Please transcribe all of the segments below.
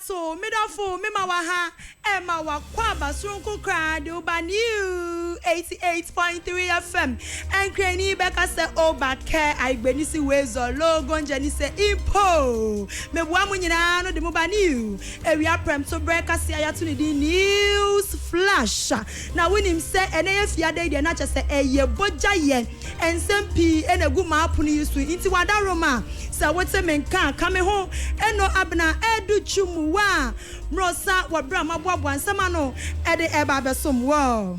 to midafo memawaha ema wakwaba sunku krade ubani 88.3 FM and kreni beka se obake aigbenisi wezo logo njani se ipo mebua mu nyina no de mubani ewia prem to break ase ayatu ni di news flash na winim se ene ye fiade de na chese eye boja ye ensempi enegu maapu ni yusu inti wadaroma sa wote menka kame ho eno abna edu chumuwa mrosa wabra mabwabwa nsama no ede eba besom wo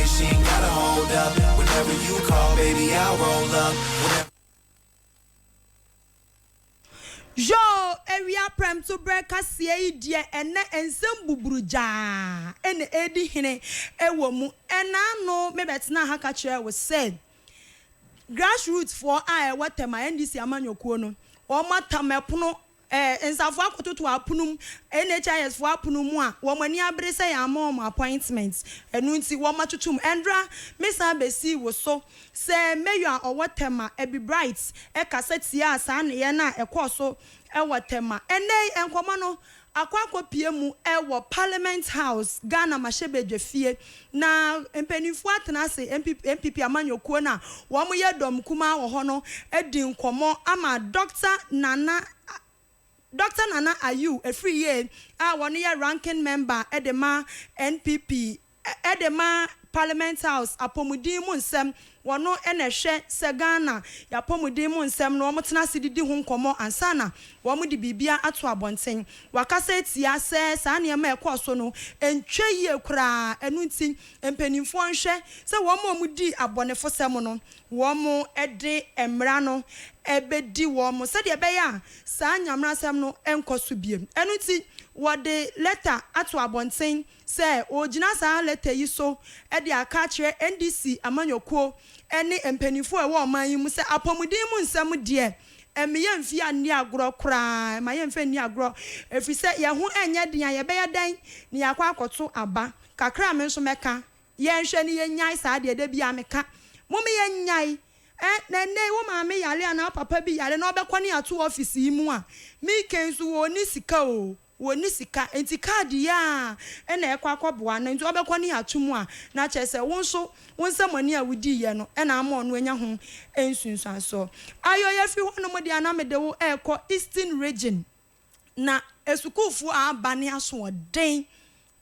She ain't gotta hold up. Whenever you call, baby, I'll roll up. Yo, area prem to break a see dear and ensem buburuja and edi hine ewomu and I know maybe it's not hakacha was said. Grassroots for I what my NDC amanyo kono or matamepuno ensafo akototo apunum NHIS for apunum a wo mani abre say am appointments enu nti wo matutum endra mesa besi wo so say mayor or whatever e be bright e kaseti asa na ye na ekoso e whatever enei enkoma no akwa pie mu e wo Parliament House Ghana mashebedwe fie na empenifo atena se MPP amanyokuo na wo mo ye dom kuma wo ho no edi nkomo ama Dr. Nana Ayu a free year one year ranking member edema NPP edema Parliament House apomudi mu nsem wono enehwe segana ya apomudi mu nsem no omotena sididi hu nkomo ansana wo mu di bibia ato abonten wakasa etia se sa ne ma ekoso no entwe yie kura enu nti empanimfo nhwe se wo mu di abonefo sem no wo mu ede emra no ebedi wo mu se de beya sa nyamra sem no enkoso biem enu nti wode letter ato abonten se ogina sa letter yi so e de aka kire NDC amanyokuo ene empanifo e wo oman yi mu se apomudin mu nsem de emiye mfi ani agro kra ma ye mfi ani agro efise ye ho enye den ye be ye dan ni yakwa akoto aba kakra me nso meka ye nhwe ni ye nyai sa de de bia meka mumi ye nyai nene wo ma me yale ana papa bi yale na obekwa ni ato office yi mu a mi kensu wo ni sika o woni sika enti card ya ena ekwa akoboa na enti obekọ ni atumu a na chese wonso wonsam ani a wudi ye no ena ama ono anya ho ensunsun so ayo ya fi hono mo dia na mede wo ekọ Eastern region na esukufu aba ne aso den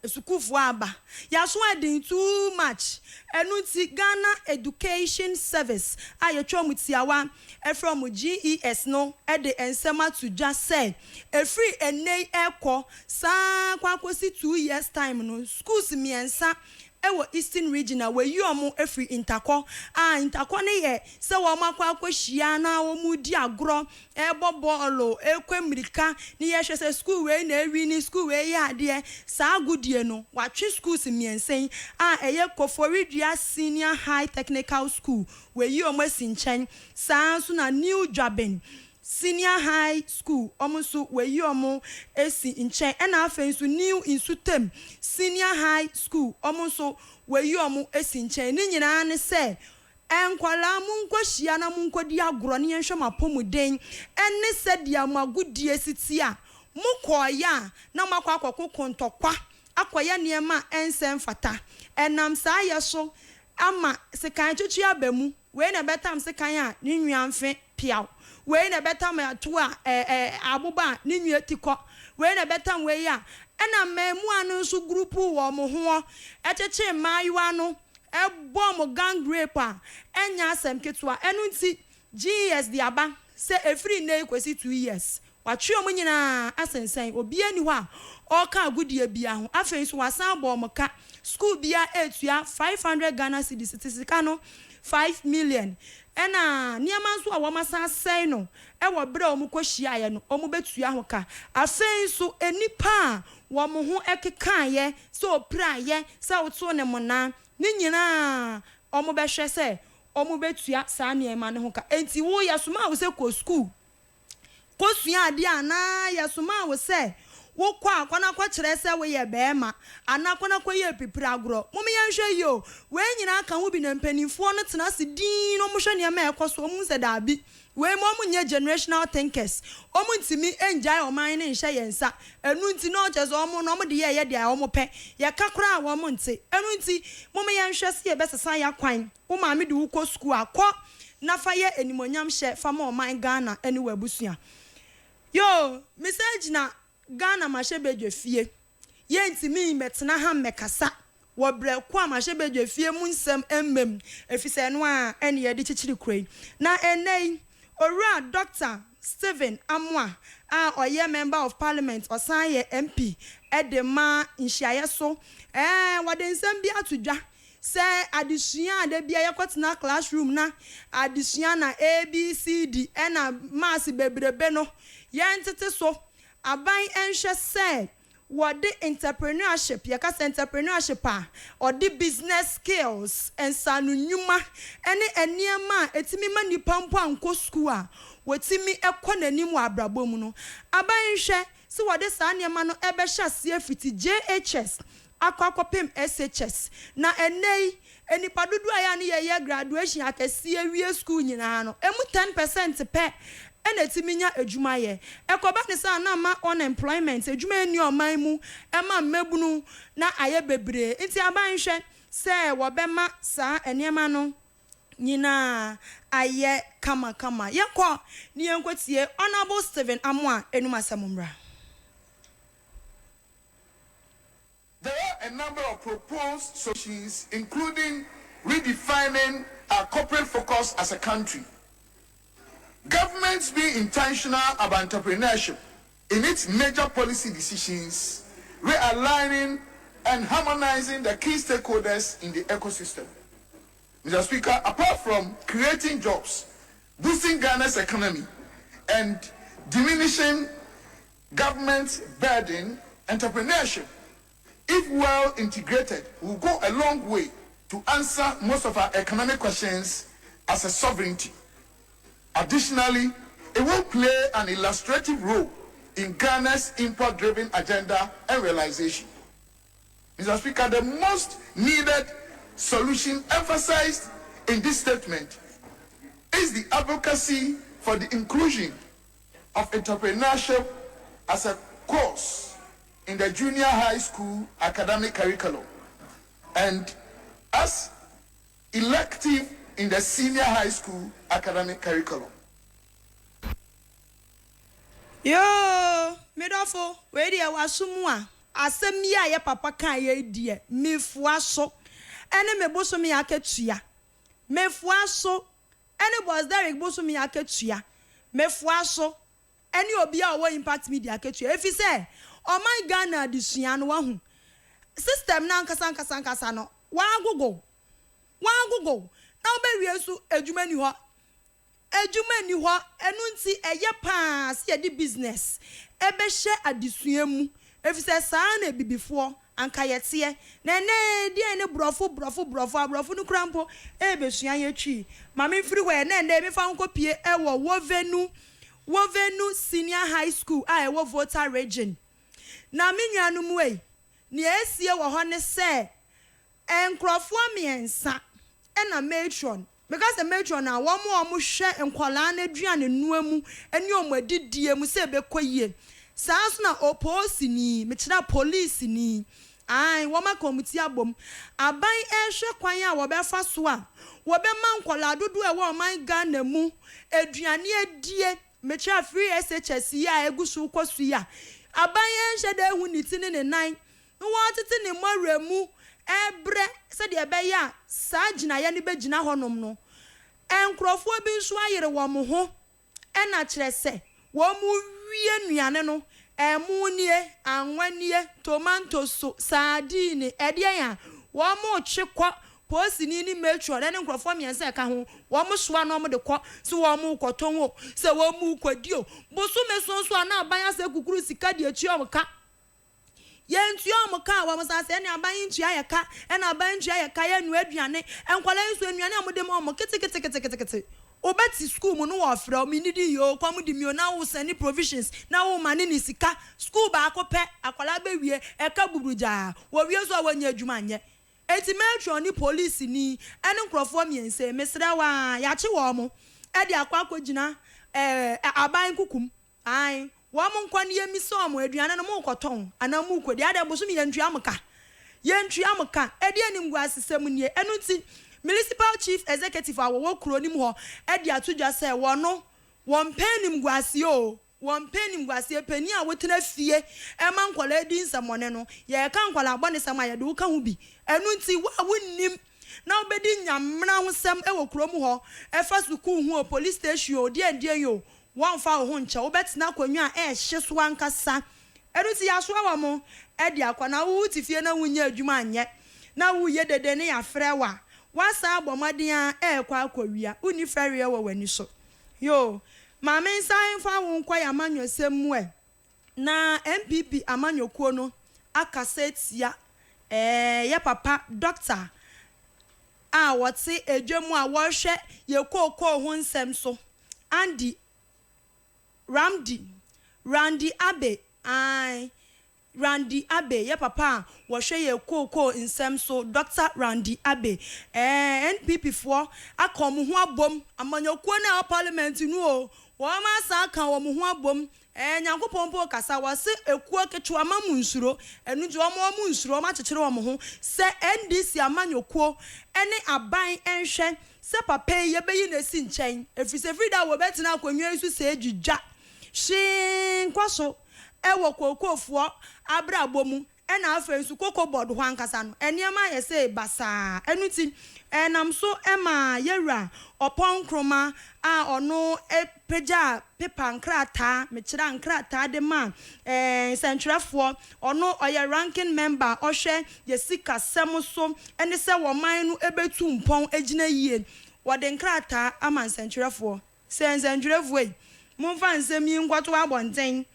esukufu aba ya so adin too much enu ti Ghana Education Service ayetwa mutiawa from GES no e de ensema to just say a free enei ekọ sa kwa kosi 2 years time no schools miensa ewo Eastern region we you omo every interco interco ne ye se wo makwa akohia na wo mu di agro bobolo ekwemirika ne ye hwese school we na ewi ni school we ye ade sa agudie no watwe schools miensen eye Koforidua Senior High Technical School we you omo sinchen sa so na New Jabin Senior High School omusu we yi omo esi nchen ena afensu New Insutem Senior High School omusu we yi omo esi nchen ni nyina ne se enkwala mu nkohia na mu nkodi agoro ne yenhwe mapomuden enne se dia magudie sitia mu koya na makwa akoko ntokwa akoya niema ensem fata enam sa yeso ama sekan chuchu abamu we na betam sekan a ni nwanfe piaw we na betam ato a abuba ni nwatikọ we na betam we ya ena memu anu nso group wo mo ho echeche maiwa no ebo mo gang rape a enya asem ketua enu nti GES di aba se efri na kwesi 2 years watwe omo nyina asensen obi ani ho a oka agudie bia ho afen so wasan abo mo ka school bia etua 500 Ghana cedis sika no 5 million ena niama nso a wamasa sei no e wo bra omu kohia ye no omu betua ho ka afen so enipa wo mo ho ekeka ye so pra ye se woto ne mona ni nyina omu behwe se omu betua sa niema ne ho ka enti wo ya soma wo se ko school wokosua ade ana yesoma wo se wokwa akwana kwa kire se we ye beema anakwana kwa ye pipira agro mum yenhwe yo we nyina aka wo bi na mpanimfo no tena se din no mo hwe ne ma ekoso mum se daabi we mo munye generational thinkers omu ntimi enjai oman ne nhye yensa enu nti no chezo omu no mo de ye de omu pe ye kakra wo mo nti enu nti mum yenhwe se ye besesa ya kwan wo ma me de wo ko school akọ na fa ye enimonyam hye fa ma oman Ghana eni wabusua yo message na Ghana mashebedwe fie ye ntimi metena ha mekasa wo bre kwa mashebedwe fie mu nsem emmem efise no a ene ye de chichiri krai na enei owura Dr. Stephen Amwa a oye member of parliament osan ye MP edema nhyiaye so wode nsem bi atodwa se adesua ade bia yakotena classroom na adesua na ABCD ena mass bebrebe no ye ntete so aban enhwe se wode entrepreneurship yakasa entrepreneurship or the business skills and sanunuma ene eniema etimi manipa mpo anko school a wotimi ekọ nanim wa abrabom no aban hwe se wode sa niema no ebe hya se afiti JHS akọkọpem SHS na enei enipa dudu aya ne ye graduation akese awie school nyina no emu 10% pe ene timinya adwuma ye ekoba ne sa na ma unemployment adwuma eni oman mu ema mmebunu na aye bebre nti aban hwe se wo bema sa eniema no nyina aye kama yekọ ne yenkwotie Honorable Stephen Amwa enumasamumra. There are a number of proposed solutions, including redefining our corporate focus as a country. Governments being intentional about entrepreneurship in its major policy decisions, realigning and harmonizing the key stakeholders in the ecosystem. Mr. Speaker, apart from creating jobs, boosting Ghana's economy, and diminishing government burden, entrepreneurship, if well integrated, will go a long way to answer most of our economic questions as a sovereignty. Additionally, it will play an illustrative role in Ghana's import-driven agenda and realization. Mr. Speaker, the most needed solution emphasized in this statement is the advocacy for the inclusion of entrepreneurship as a course in the junior high school academic curriculum and as elective in the senior high school academic curriculum. Yo, midofo, we dia wasumu a asem ya ye papa kan ye die mefua so ene meboso me akatua mefua so ene boss Derek boso me akatua mefua so ene obi a wo impact media akatua efise o my Ghana disua no wahu system na nkasa no wa gogo na obewie su adwuma ni ho enu nti eye pass ye di business ebe hye adesua mu efise saa na bibifo anka yete na ne die ne brofo no krampo ebesua ye twi mame mfiri we na ne me fa nkopie ewo wovenu senior high school a ewo Volta region na menwanum we ne esie wo ho ne se enkrofo miensa ena matron because the matron na wo mo hwe enkwala na aduane nuamu eni omadidie mu se bekoyie sans na opposi ni mechira police ni ai wo ma committee abom aban ehwe kwan a wo befa so a wo be ma nkwala dodo e wo man Ghana mu aduane adie mechira free SHS ya egusu kwasu ya aban ehwe da hu ni tini ne nan wo tete ne moremu ebre se de be ya sa gina ya ne be gina honom no enkrofo bi nso ayere wo mo ho ena kire se wo mu wie nuane no emunie anwanie tomato so sardine edie ya wo mo twekọ posini ni metro na nkrofo miense ka ho wo mo soa no mo de kọ se wo mo kọton ho se wo mu kwadio boso mesonso na aban se kukuru sika de atuo ka yentuo mo ka wo mo sa se ne aban ntua ye ka na aban ntua ye ka ye nu aduane enkwala nso anuane amode mo kete obeti school mu no wo fra mi nidi yo kwa mu di mi na wo send provisions na wo mane ni sika school ba akopɛ akwala be wie eka bubuja wo wie so wanya adwuma nye enti metro ni police ni ene nkrofo miense mesra wa ya che wo mo e di akwa akogina aban kukum ai wo mo nkwa ne yemi so mo aduane no mo koton ana mu kodi ade boso mi yentua amka e di anim gwa asesem nie enu ti municipal chief executive awo kuro nim ho e di atodwa se wo no won penim gwase o won penim gwase pani a wotena fie e ma nkwala di nsamone no ye ka nkwala abone sama ye de wo ka hu bi enu ti wa wonnim na obedi nyamra ho sem e wo kuro mu ho e fa suku hu o police station o die yo won fa ho nche wo betina kwanwa e hye so ankasa enu ti ya so wa mo e di akwa na wo ti fie na wunya adwuma anye na wo ye dede ne ya frɛ wa wasa abomaden a kwa akwawia uni fɛre wo wani so yo ma me nsan fa wo nkwa ya manwosem mu na MPP amanyokuo no akasetia ya papa doctor a wote edwemu a wo hwɛ ye kokoo ho nsɛm so Randy Abe Randy Abe ya papa wo hwe ye koko nsem so Dr. Randy Abe NPP for akom ho abom amanyokuo na parliament nu o wo ma sa kan wo ho abom nyankopon po kasa wase ekuo ketwa mamu nsuro enu jo mo nsuro ma chechire wo ho se NDC amanyokuo ene aban enhwe se papa ye beyi na si nchen efise frida wo betina akwanwa isu se ejidwa shin kwaso ewo kokofo abrabomu ena afensu kokobod ho ankasa no eniema yese basa enuti enam so ema yewra oponkroma a ono epeja pepa nkrata mechira nkrata de ma centrafo ono oye ranking member ohwe yesika semso ene se wo man no ebetu mpon egina yie wode nkrata ama centrafo centrafo e mumfa nsem yi nkwato abonten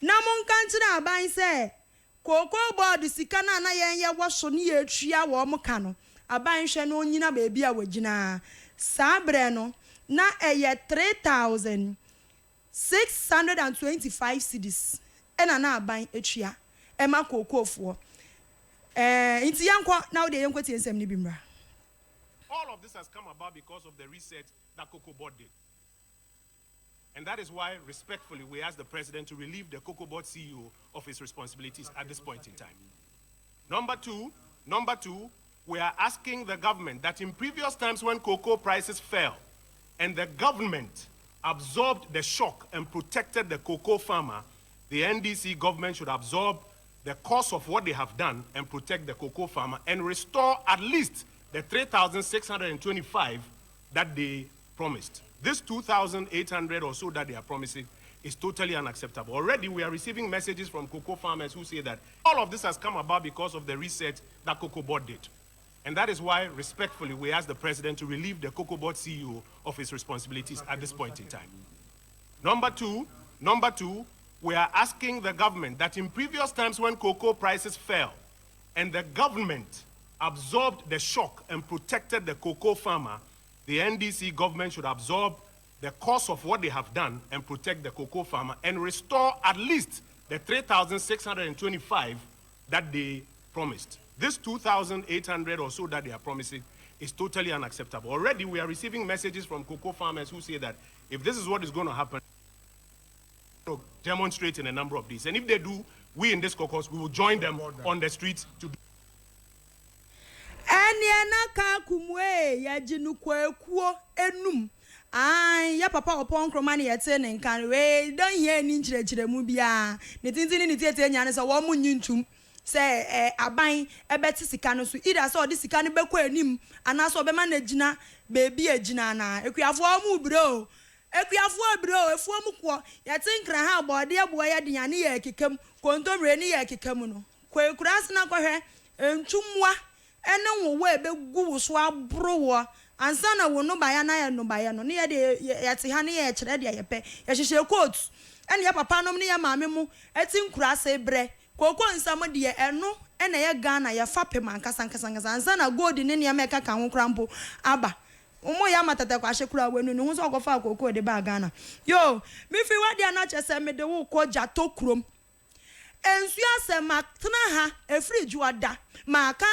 na monkanchira aban se koko board sika na yenye woso ne yetua wo mka no aban hwe no nyina baabi a wagina sabre no na eye 3625 cedis na aban etua ema kokofo inti yankwa na wo de yenkwati ensem ne bimra. All of this has come about because of the reset that Cocoa Board did. And that is why, respectfully, we ask the president to relieve the Cocoa Board CEO of his responsibilities at this point in time. Number two, we are asking the government that in previous times when cocoa prices fell and the government absorbed the shock and protected the cocoa farmer, the NDC government should absorb the cost of what they have done and protect the cocoa farmer and restore at least the 3,625 that they promised. This 2,800 or so that they are promising is totally unacceptable. Already we are receiving messages from cocoa farmers who say that all of this has come about because of the reset that Cocoa Board did. And that is why, respectfully, we ask the president to relieve the Cocoa Board CEO of his responsibilities at this point in time. Number two, we are asking the government that in previous times when cocoa prices fell and the government absorbed the shock and protected the cocoa farmer, the NDC government should absorb the cost of what they have done and protect the cocoa farmer and restore at least the 3,625 that they promised. This 2,800 or so that they are promising is totally unacceptable. Already we are receiving messages from cocoa farmers who say that if this is what is going to happen, to demonstrate in a number of these. And if they do, we in this caucus, we will join them on the streets to do. Ka kumwe ya jinukwa ekuo enum ya papa opon kroma ne yete ne nkan we don here ni nchirechire mu bia ne tintini ne tiete nya ne so wo munyintum se aban ebeti sika no so ida so odi sika ne bekọ anim ana so be ma na gina beebi agina na ekuafo mu bro efuo mu kwo yete nkra ha bode abo ya de nya ne ya kekam kontomre ne ya kekam no kwekuras na kwohwe entumwa ene wo ebegu so abrowo ansa na wo no baya na ya no baya no ne ye de yete ha ne ye kire de yepe ye hyehyɛ coat ene ya papa nom ne ya maame mu eti nkura se bre koko nsam de ye eno ene ye Ghana ye fa pem ankasa ansa na gold ne ne ya meka kan ho krampo aba Umo ya matata kwa shekura wenu ni hunso okofa akoko de ba Ghana. Yo, mi fi wadi anache se me de wo ko jato krom. Ensu asema tena ha efri juada. Ma ka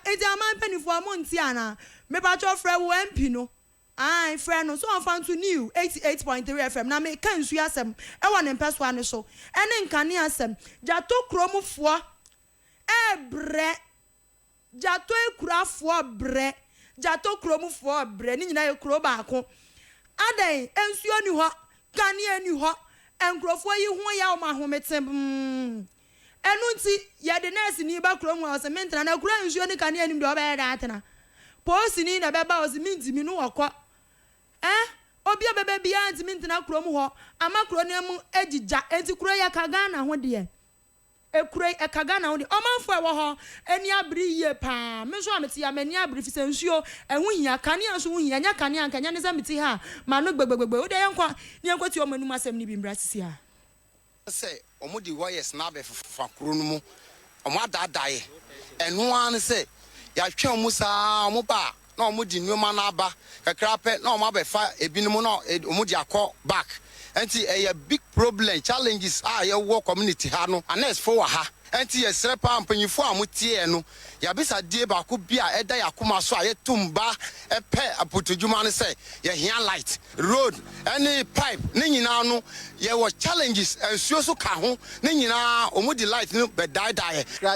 edi ama penifo amonti ana. Me ba cho frɛ wo MP no. Ai frɛ no so on fan to new 88.3 FM na me kan su asem e wɔ ne mpɛso ane so ene nkane asem jato kromfo ebre jato ekurafo bre jato kromfo bre ni nyina ekuro baako adan ensuo ni hɔ kane ani hɔ enkrofo yi ho ya o ma hometem enu nti ye de nurse ni ba kromu o se mentra na kura ensuo ni kane ani de oba da atena posi ni na beba o se minti mi no wokɔ obi abebe bia ntimi ntina krom ho ama kro ne mu agija enti kro ya kaga na ho de ekuro ekaga na ho de omanfo e wo ho eni abri ye pa me so ameti ya mani abri fi sensuo ehu hia kane anso hu hia nya kane anka nya ne zameti ha ma no gbegbegbe o de yenkwa ne yenkwa ti omanum asem ni bi mbra sisi ha se omudi warriors na be fa kro no mu omo adadaye enu an se ya twa omu sa omo ba na omudi nneoma na aba kakra pe na omo abefa ebinumu na omudi akọ back enti a big problem challenges are your work community ha no anes for ha enti ye srepa mpanyifo amutie no ya bisa die ba ko bia eda yakoma so aye tumba epe apotodwuma no say ye hia light road any pipe ne nyina no ye wo challenges ensuo so ka ho ne nyina omudi light no be die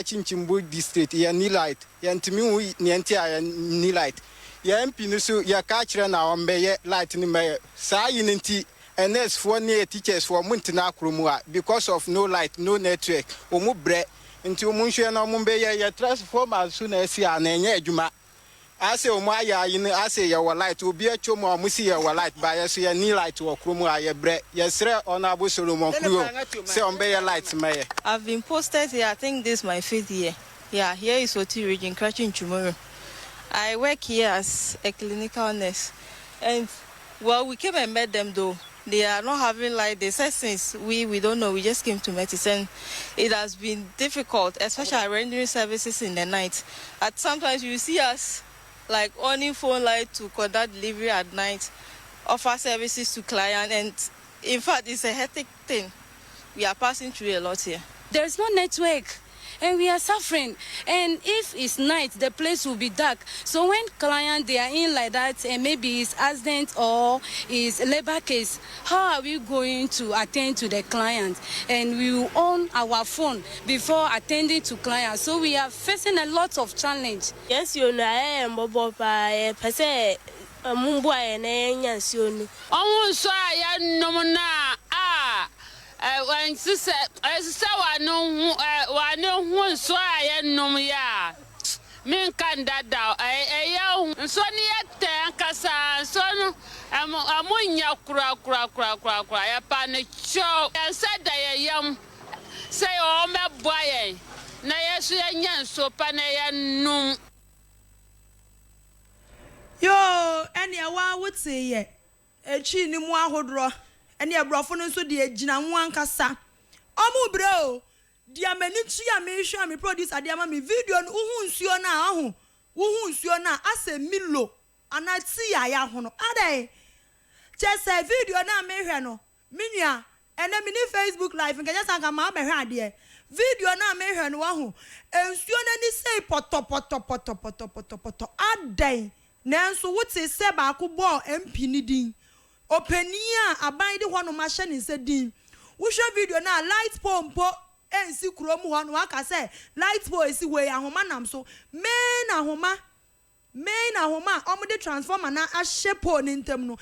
Chinchimbu district ye ni light ye ntimi hu ne enti a ni light ye MP no so ye ka kire na ombe ye light ni me saa yi nti NS for near teachers for Muntina Krumua because of no light, no network, omu bre into Munshia no Mumbe ya transform as soon as ya and Juma. I say Omaya in I say your light will be a chomo musi your light by us ya ni light or Krumua ya bre yes on Abu Solomon say on Bay lights mayor. I've been posted here, I think this is my 5th year. Yeah, here is Oti region Crashing tomorrow. I work here as a clinical nurse and well we came and met them though. They are not having light. They said since we don't know, we just came to medicine. It has been difficult, especially rendering services in the night. At sometimes you see us like owning phone light to conduct delivery at night, offer services to clients, and in fact it's a hectic thing. We are passing through a lot here. There's no network. And we are suffering. And if it's night, the place will be dark. So when clients they are in like that, and maybe it's accident or it's labor case, how are we going to attend to the client? And we will on our phone before attending to clients. So we are facing a lot of challenge. Yes, you know, I am Bobo by per Mumbo and yes, you know. Almost I no na when sister I know who so I know ya. Min can that down a young so near Tankasa, son, amunya cra, a panic show, and said I young say, oh, my boy, na yes, yan so panaya no. Yo, any a wa would say ye a chin in one hodro. And your brofon so de gina wan kasa omu bro dia manichi ya me hwa me producer dia ma me video no hu nsuo na ahu hu nsuo na ase milo anati ya ho no adai chese video na me hwe no menua ene me ni Facebook live nkanya sanka ma be hwe ade video na me hwe no ahu ensuo na ni sei poto adai nanso wote se ba ko bo MP ni din openia aban de ho no ma hye ne sedin wo hwe video na light pompo ensi krom ho no aka say light pole esi we ahoma nam so main ahoma omo de transformer na ahye pole ni ntem no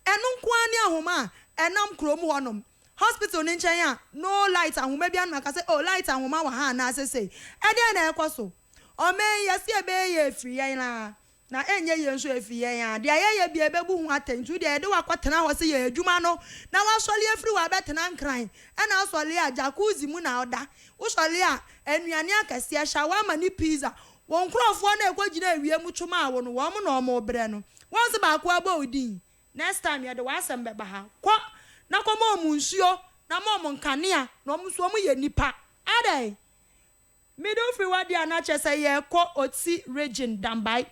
eno nko ani ahoma enam krom ho no hospital ni nchen ya no light ahoma bia no aka say oh light ahoma wa ha na asese e de na ekoso o men yesi ebe ye free yan na enye yenso efiye ya de ayeye bia bebu hu atentu de de wakwatena ho se ye adwuma no na wasole afiri wa betena nkran e na asole a jacuzzi mu na oda usole a anuane akase a shawarma ni pizza won krofo na ekwagina ewie mu twoma awo no wo mo na omo bre no won se ba ko aba odin next time ye de wasem beba ha ko na ko mo mu nsuo na mo nkane na omo so mo ye nipa adai middle free wa dia na chese ye ko Oti region Dambai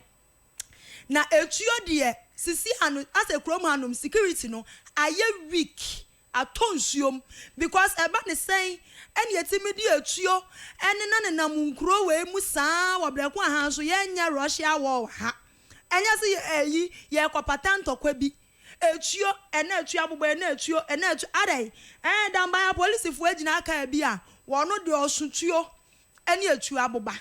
na etuo de sisi anu as a krom hanum security no aye weak atonsuom because eba ne sen ene yetimidi etuo ene na munkuro we mu saa wobreko aha so yenya Russia war ha enya se eyi ye kopata ntokwa bi etuo ene etuo abogbo ene etuo adai damba police fu agina aka bi a wono de osutuo ene etuo abogba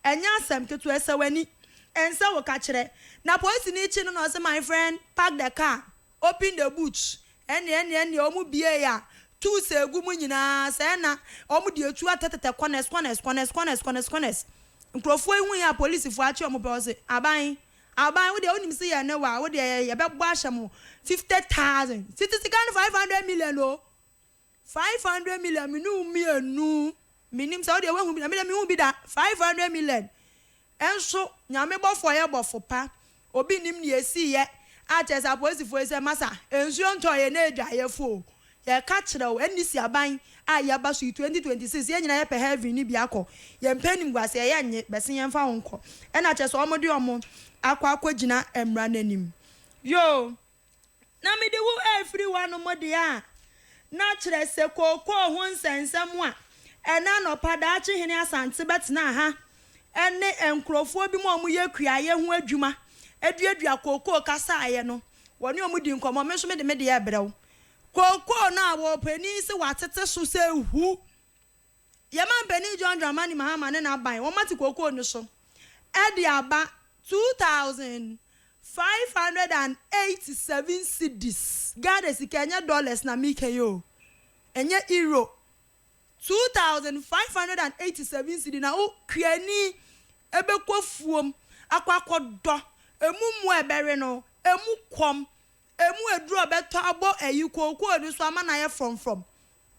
enya asem ketu esewani ensa wo ka kire na police ni chi no say my friend park the car open the boot ene omu bie ya tu se egu mu nyina se na omu de etu atetete corners nkrofo ehun ya police fu achi omu be say aban we de onim se ya ne wa we de ye be gbo ahyem 50,000 citizen 500 million o 500 million mienu minim se we de we hu bi na me hu bi da 500 million enso nyame bofo ye bofo pa obi nim ne esi ye atesa police fu ese masa ensuo nto ye na edwa ye fo ye ka kire o enisi aban a ye ba so 2026 ye nyina ye pe heaven ni bi akọ ye mpanim gwase ye nye bese ye mfa wonko e na chese omo de omo akwa gina emra nanim yo na me de wo everyone mo de a na kire se koko ho nsensem a ena no pada achi hene asante betena ha ene enkrofo bi mo ye kuaye ho adwuma eduadua koko kasa aye no woni omudi nkomo me so me de ye brew koko na wo pani se watete so se hu ye man pani John Dramani Mahama ne na ban wo mati koko ni so e de aba 2,587 cedis Ghana sikanya dollars na mike yo enye euro 2,587 cedis na o kriani ebekwo fuom akwakodo emu ebere no emu kom emu eduro beto abo eyikoko ni so ama na ye from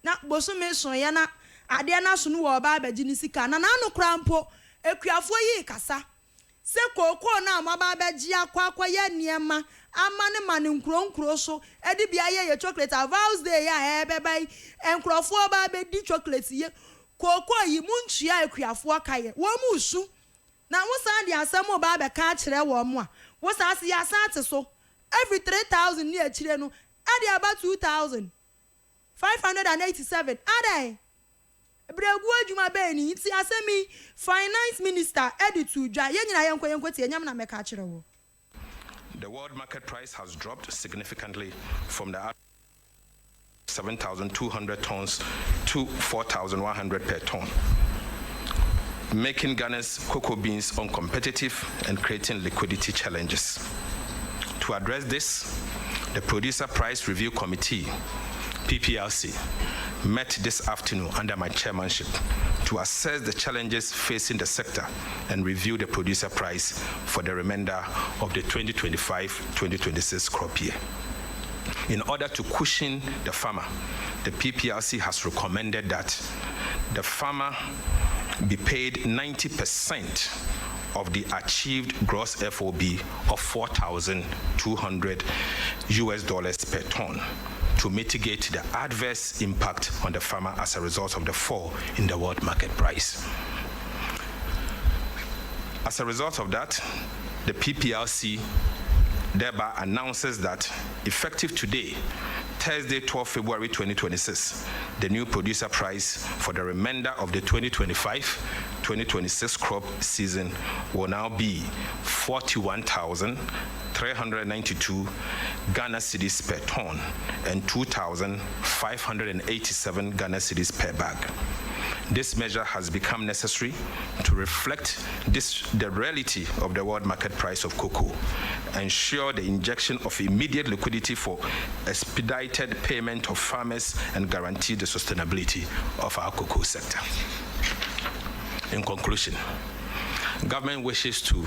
na boso me so ye na ade na so no wo ba abaji ni sika na anu krampo ekuafo yi kasa se koko na amaba abaji akwa ye niema ama ne mane nkro so edi bia ye chocolate vows day ya ebebai enkrofo ba abedi chocolate ye koko yi muntua ekuafo akaye wo mu su na wo san de asamo ba be ka kire wo mo a wo sa se ya sate so every 3,000 ni akire no ade about 2,587 ade bregu adwuma be ni ti asemi finance minister editu dwa ye nyina yenko ti enyam na me ka kire wo. The world market price has dropped significantly from the 7,200 tons to 4,100 per ton, making Ghana's cocoa beans uncompetitive and creating liquidity challenges. To address this, the Producer Price Review Committee, PPRC, met this afternoon under my chairmanship to assess the challenges facing the sector and review the producer price for the remainder of the 2025-2026 crop year. In order to cushion the farmer, the PPRC has recommended that the farmer be paid 90% of the achieved gross FOB of $4,200 per ton to mitigate the adverse impact on the farmer as a result of the fall in the world market price. As a result of that, the PPRC thereby announces that effective today, Thursday, 12 February 2026, the new producer price for the remainder of the 2025-2026 crop season will now be 41,392 Ghana cedis per ton and 2,587 Ghana cedis per bag. This measure has become necessary to reflect the reality of the world market price of cocoa, ensure the injection of immediate liquidity for expedited payment of farmers, and guarantee the sustainability of our cocoa sector. In conclusion, government wishes to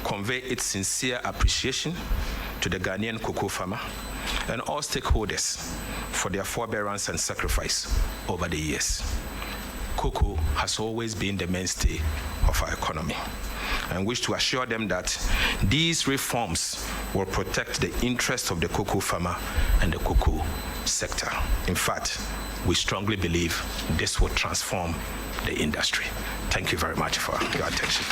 convey its sincere appreciation to the Ghanaian cocoa farmer and all stakeholders for their forbearance and sacrifice over the years. Cocoa has always been the mainstay of our economy, and wish to assure them that these reforms will protect the interests of the cocoa farmer and the cocoa sector. In fact, we strongly believe this will transform the industry. Thank you very much for your attention.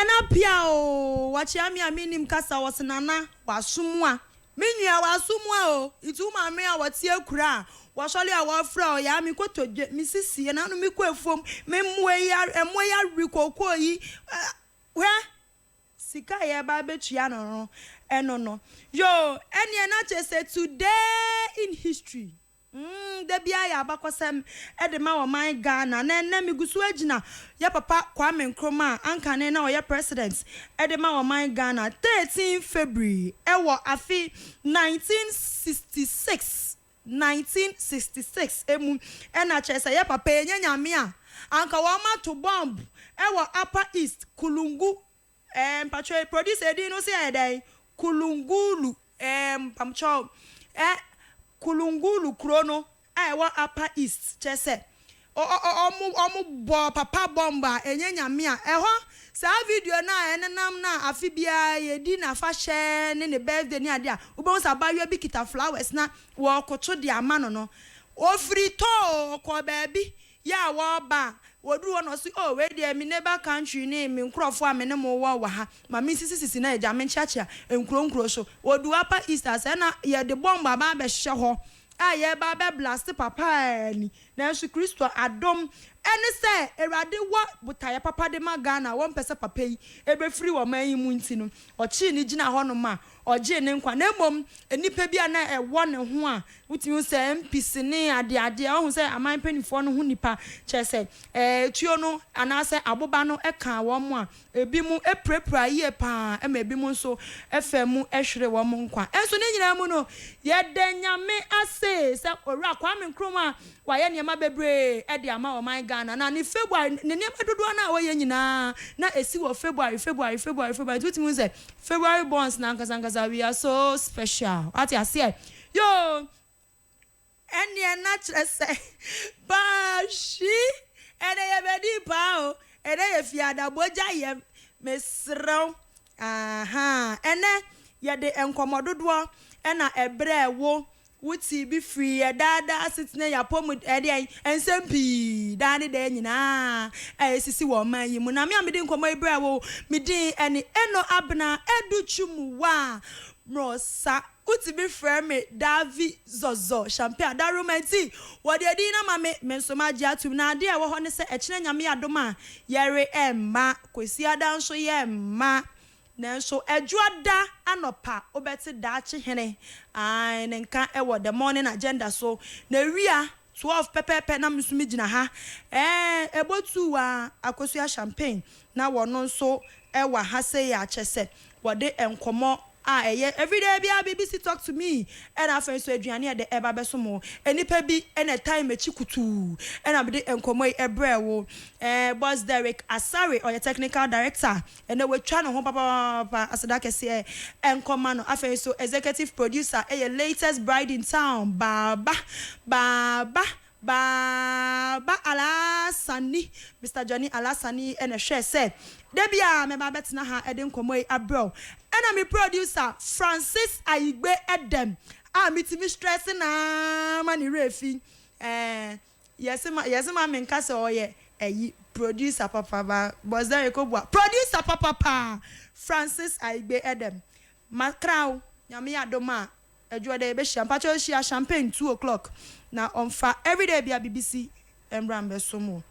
na pia o wachia mi aminim kasa wasenana wasumwa menua wasumwa o itu ma me a watie kura wasole a wafra o ya mi kotoje mi sisi na no mi ko efom me emoya rikoko yi sika ye ba betua no no yo ene na che say today in history de bia ya abakosem e de ma wo man Ghana na mi gusu agina ya papa Kwame Nkrumah anka ne na o president e de ma wo man Ghana 13 February e wo afi 1966 emu e na chese ya papa enye nyame a anka wo ma to bomb e wo Upper East Kulungu patro producer di no say edai Kulungulu pamcho Kulungulu krono wa Upper East chese omu bo papa bomba enye nyame a eho sa video na enenam na afibia ye di na fa share ne birthday ni ade a ubon sa ba bi kita flowers na wo koto de amano no ofri to ko baabi ya wo ba wodu wo no si oh we dey mi neighbor country ni mi nkrofo a me ne mo wo wa ha ma mi sisi na eja me nchacha enkro so wodu Upper East as na ye de bomba ba be hye ho ye ba be blast papa ni na Yesu Kristo adom ene se erade wo butaye papa de magana won pese papa yi ebe free wo man yi mu nti no ochi ni gina ho no ma oje ne nkwa na emom enipa bia na ewo ne ho a wutimi se MPC ne ade ohun se aman penifo no ho nipa chese tuo no anase aboba no eka wo mo a ebi mu eprepra ye pa ema ebi mu nso efemu ehwere wo mo nkwa enso ne nyina mu no ye danyame ase se owura Kwame Nkrumah wa ye niam bebre e de ama wo man Ghana na ni February ne niam dodo na wo ye nyina na esi wo February wutimi se February bonds na nkasa we are so special. What you say? Yo, and you're not say, Bashi, and I have a pow, and I have yada boja, Miss Row. Aha, and then you're the encommodore, and a bre wo. Would see be free a dada sits near your pom with Eddie and Sempi, Danny Denina. I see woman, you munami, I didn't come my bravo, me din and eno abna, edu chumuwa, Rosa, would be frame Davi Zozo, Champagne, that romantic. What the dinner, mamma, Mensomagia to Nadia, what honest a chinamia doma, Yere Emma, Quisia down so ma. Nanso edwada anopa obeti dachi hene ai nenka ewo the morning agenda so na wia 12 pepepe na misumi gina ha ebotu wa akosua champagne na wono nso ewa ha se ya chese wode enkomo every day bia BBC talk to me and after so aduane de eba beso mo enipa bi ene time echi kutu and abde enkomo ebre wo boss Derek Asare or your technical director and we try no ho papa asada kese enkoma no after so executive producer your latest bride in town baba Alasani Mr. Johnny Alasani and a share said Debia me babetna ha eden komo abro and I'm a producer Francis Aigbe Edem mitimi stress na mani refi yes ma me nkase oye producer papa boss there ko bua producer papa Francis Aigbe Edem makrao nyame adoma adwo de be champagne champagne 2 o'clock na on fa every day bia BBC embra mbe so mo